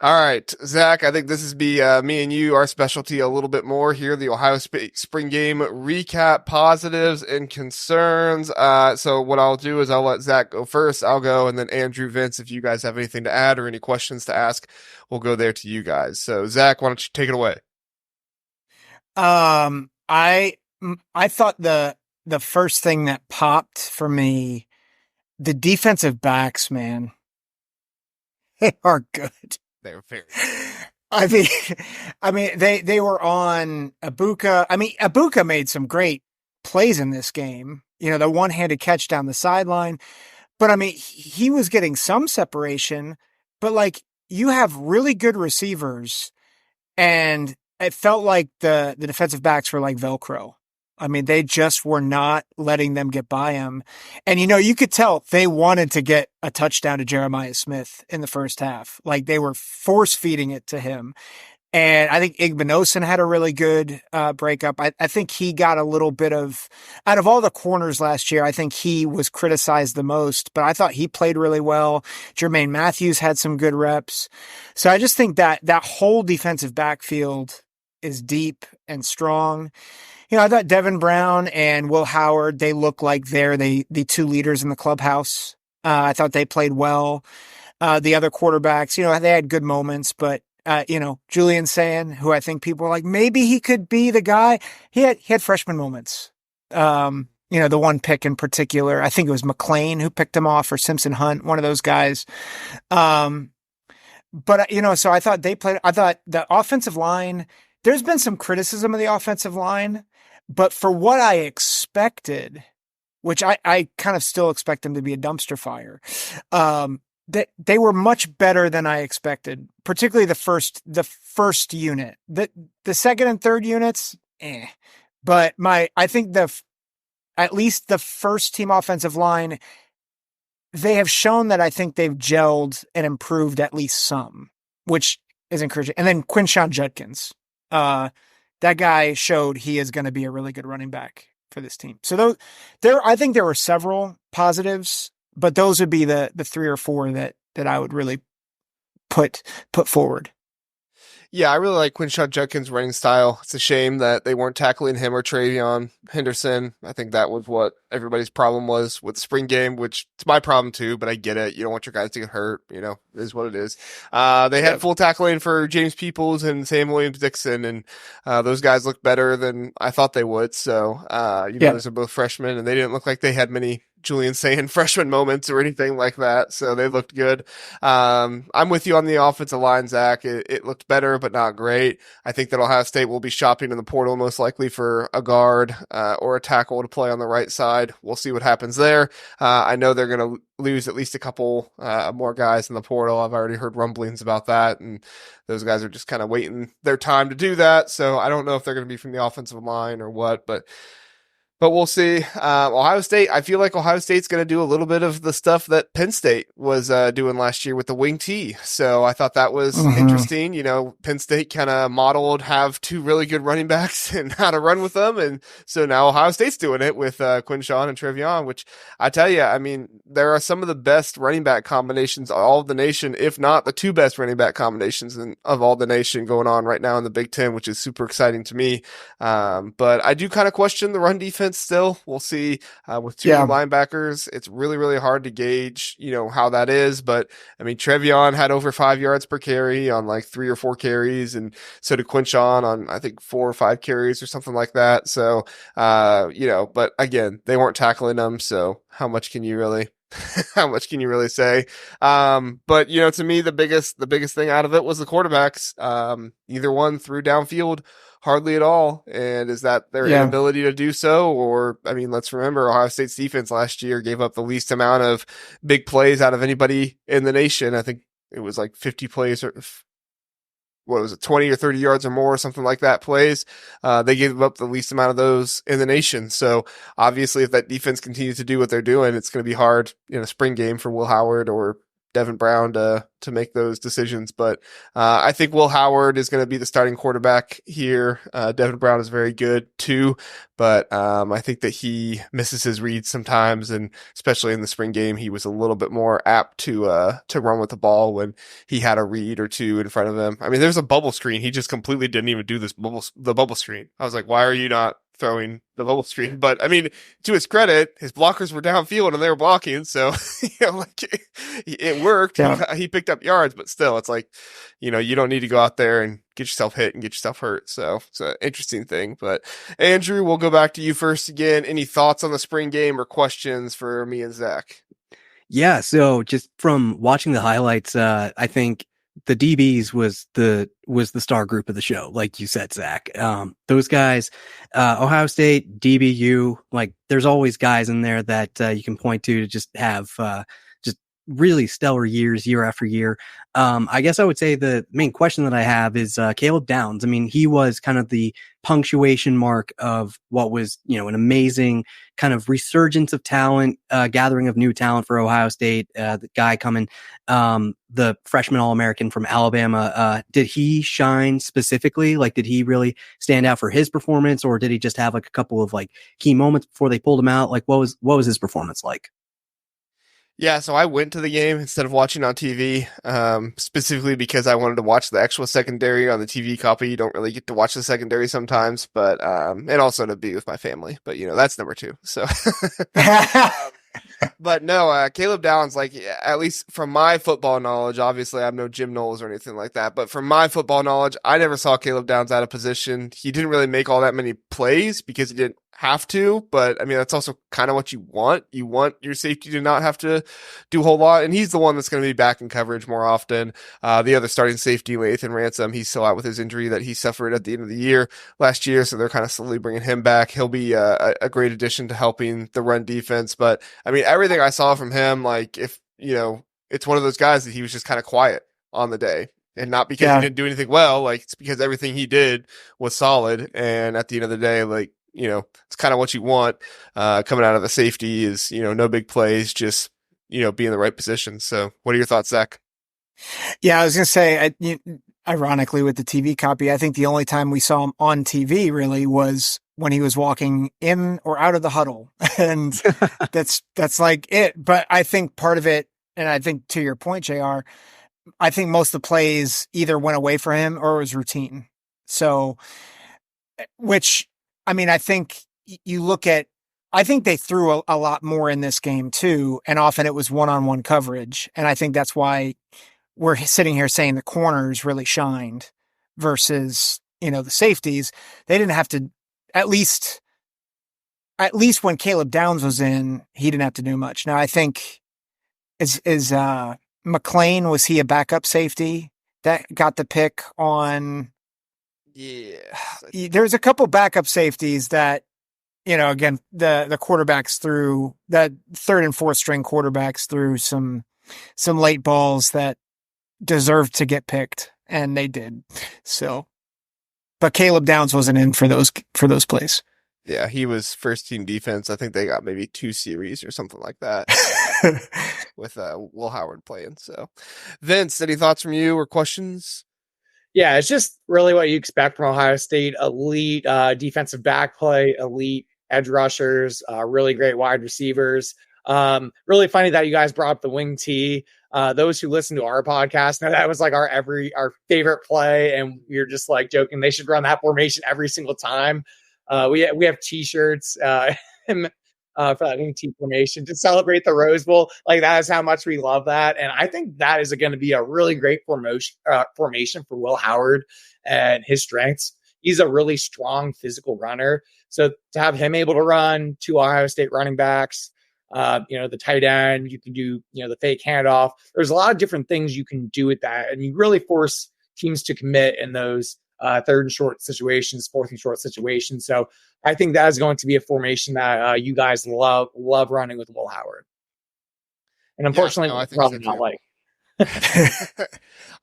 All right, Zach, I think this is be me and you, our specialty a little bit more here. The Ohio spring game recap, positives and concerns. So what I'll do is I'll let Zach go first. I'll go, and then Andrew, Vince, if you guys have anything to add or any questions to ask, we'll go there to you guys. So Zach, why don't you take it away? I thought the first thing that popped for me, the defensive backs, man, they are good. They're very good. I mean, they were on Ibuka. I mean, Ibuka made some great plays in this game. You know, the one-handed catch down the sideline. But I mean, he was getting some separation, but like you have really good receivers, and it felt like the defensive backs were like Velcro. I mean, they just were not letting them get by him. And, you know, you could tell they wanted to get a touchdown to Jeremiah Smith in the first half. Like they were force feeding it to him. And I think Igbinosun had a really good breakup. I think he got a little bit of, out of all the corners last year, I think he was criticized the most, but I thought he played really well. Jermaine Matthews had some good reps. So I just think that whole defensive backfield is deep and strong. You know, I thought Devin Brown and Will Howard, they look like they're the two leaders in the clubhouse. I thought they played well. The other quarterbacks, you know, they had good moments, but you know, Julian Sayin, who I think people are like, maybe he could be the guy. He had freshman moments. You know, the one pick in particular, I think it was McLean who picked him off, or Simpson Hunt, one of those guys. But you know, so I thought I thought the offensive line, there's been some criticism of the offensive line, but for what I expected, which I kind of still expect them to be a dumpster fire, they were much better than I expected, particularly the first unit. The second and third units, eh. But I think at least the first team offensive line, they have shown that I think they've gelled and improved at least some, which is encouraging. And then Quinshawn Judkins, that guy showed he is going to be a really good running back for this team. So I think there were several positives, but those would be the three or four that I would really put forward. Yeah, I really like Quinshawn Judkins' running style. It's a shame that they weren't tackling him or Travion Henderson. I think that was what everybody's problem was with the spring game, which it's my problem too, but I get it. You don't want your guys to get hurt. You know, it is what it is. They had Yep. full tackling for James Peoples and Sam Williams-Dixon, and those guys looked better than I thought they would. So, you know, Yeah. those are both freshmen, and they didn't look like they had many Julian saying freshman moments or anything like that. So they looked good. I'm with you on the offensive line, Zach. It looked better, but not great. I think that Ohio State will be shopping in the portal most likely for a guard or a tackle to play on the right side. We'll see what happens there. I know they're going to lose at least a couple more guys in the portal. I've already heard rumblings about that, and those guys are just kind of waiting their time to do that. So I don't know if they're going to be from the offensive line or what, but we'll see. Ohio State, I feel like Ohio State's going to do a little bit of the stuff that Penn State was doing last year with the wing T. So I thought that was Mm-hmm. interesting. You know, Penn State kind of modeled have two really good running backs and how to run with them. And so now Ohio State's doing it with Quinshawn and Trevion, which I tell you, I mean, there are some of the best running back combinations of all of the nation, if not the two best running back combinations of all the nation going on right now in the Big Ten, which is super exciting to me. But I do kind of question the run defense still. We'll see with two new Yeah. linebackers. It's really, really hard to gauge, you know, how that is. But I mean, Trevion had over 5 yards per carry on like 3 or 4 carries, and so did Quinshawn on I think 4 or 5 carries or something like that. So, you know, but again, they weren't tackling them. So how much can you really? How much can you really say? But you know, to me, the biggest thing out of it was the quarterbacks. Either one threw downfield hardly at all. And is that their Yeah. inability to do so? Or, I mean, let's remember Ohio State's defense last year gave up the least amount of big plays out of anybody in the nation. I think it was like 50 plays or what was it, 20 or 30 yards or more, something like that plays. They gave up the least amount of those in the nation. So obviously if that defense continues to do what they're doing, it's going to be hard in a spring game for Will Howard or Devin Brown to make those decisions. But I think Will Howard is going to be the starting quarterback here. Devin Brown is very good too, but I think that he misses his reads sometimes, and especially in the spring game, he was a little bit more apt to run with the ball when he had a read or two in front of him. I mean, there's a bubble screen. He just completely didn't even do the bubble screen. I was like, why are you not throwing the bubble screen? But I mean, to his credit, his blockers were downfield and they were blocking, so like it worked. Yeah. He picked up yards, but still, it's like, you don't need to go out there and get yourself hit and get yourself hurt. So it's an interesting thing. But Andrew, we'll go back to you first again. Any thoughts on the spring game or questions for me and Zach? Yeah, so just from watching the highlights, I think the DBs was the star group of the show, like you said, Zach. Those guys, Ohio State, DBU, like there's always guys in there that you can point to just have just really stellar years, year after year. I guess I would say the main question that I have is Caleb Downs. I mean, he was kind of the punctuation mark of what was, an amazing kind of resurgence of talent, gathering of new talent for Ohio State. The guy coming, the freshman All-American from Alabama, did he shine specifically? Like, did he really stand out for his performance, or did he just have like a couple of like key moments before they pulled him out? Like, what was his performance like? Yeah, so I went to the game instead of watching on TV, specifically because I wanted to watch the actual secondary on the TV copy. You don't really get to watch the secondary sometimes, but and also to be with my family. But that's number two. So, but no, Caleb Downs, like at least from my football knowledge, obviously I'm no Jim Knowles or anything like that, but from my football knowledge, I never saw Caleb Downs out of position. He didn't really make all that many plays because he didn't have to, but I mean, that's also kind of what you want. You want your safety to not have to do a whole lot, and he's the one that's going to be back in coverage more often. The other starting safety, Lathan Ransom, he's still out with his injury that he suffered at the end of the year last year, so they're kind of slowly bringing him back. He'll be a great addition to helping the run defense, but I mean, everything I saw from him, like if, it's one of those guys that he was just kind of quiet on the day. And not because he didn't do anything well, like it's because everything he did was solid. And at the end of the day, like, it's kind of what you want coming out of a safety is, no big plays, just, be in the right position. So what are your thoughts, Zach? Yeah, I was going to say, ironically, with the TV copy, I think the only time we saw him on TV really was when he was walking in or out of the huddle. And that's like it. But I think part of it, and I think to your point, JR, I think most of the plays either went away for him or it was routine. So, which, I mean, I think you look at, I think they threw a lot more in this game too. And often it was one-on-one coverage. And I think that's why we're sitting here saying the corners really shined versus, the safeties. They didn't have to, at least when Caleb Downs was in, he didn't have to do much. Now I think is McLean, was he a backup safety that got the pick on? Yeah. There's a couple backup safeties that, again, the quarterbacks threw, that third and fourth string quarterbacks threw some late balls that deserved to get picked, and they did. So, but Caleb Downs wasn't in for those plays. Yeah, he was first team defense. I think they got maybe 2 series or something like that with Will Howard playing. So, Vince, any thoughts from you or questions? Yeah, it's just really what you expect from Ohio State. Elite defensive back play, elite edge rushers, really great wide receivers. Really funny that you guys brought up the wing tee. Those who listen to our podcast know that was like our favorite play, and we are just like joking they should run that formation every single time. We have t-shirts for that wing tee formation to celebrate the Rose Bowl. Like that is how much we love that, and I think that is going to be a really great formation for Will Howard and his strengths. He's a really strong physical runner, so to have him able to run 2 Ohio State running backs, the tight end, you can do, the fake handoff. There's a lot of different things you can do with that. And you really force teams to commit in those third and short situations, fourth and short situations. So I think that is going to be a formation that you guys love running with Will Howard. And unfortunately, I think probably so not like.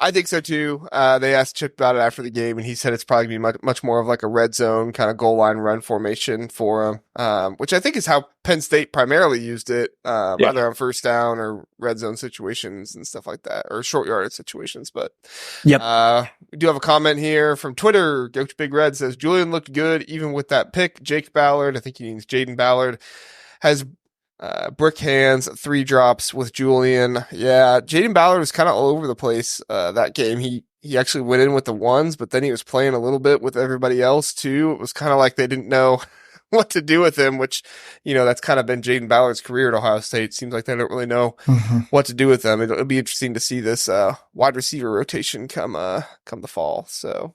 I think so too. They asked Chip about it after the game, and he said it's probably going to be much more of like a red zone kind of goal line run formation for him, which I think is how Penn State primarily used it, either on first down or red zone situations and stuff like that, or short yardage situations. But we do have a comment here from Twitter. Go to Big Red says Julian looked good even with that pick. Jake Ballard, I think he means Jaden Ballard, has brick hands, 3 drops with Julian. Yeah, Jaden Ballard was kind of all over the place that game. He actually went in with the ones, but then he was playing a little bit with everybody else too. It was kind of like they didn't know what to do with him, which, that's kind of been Jaden Ballard's career at Ohio State. Seems like they don't really know what to do with them. It'll be interesting to see this wide receiver rotation come the fall. So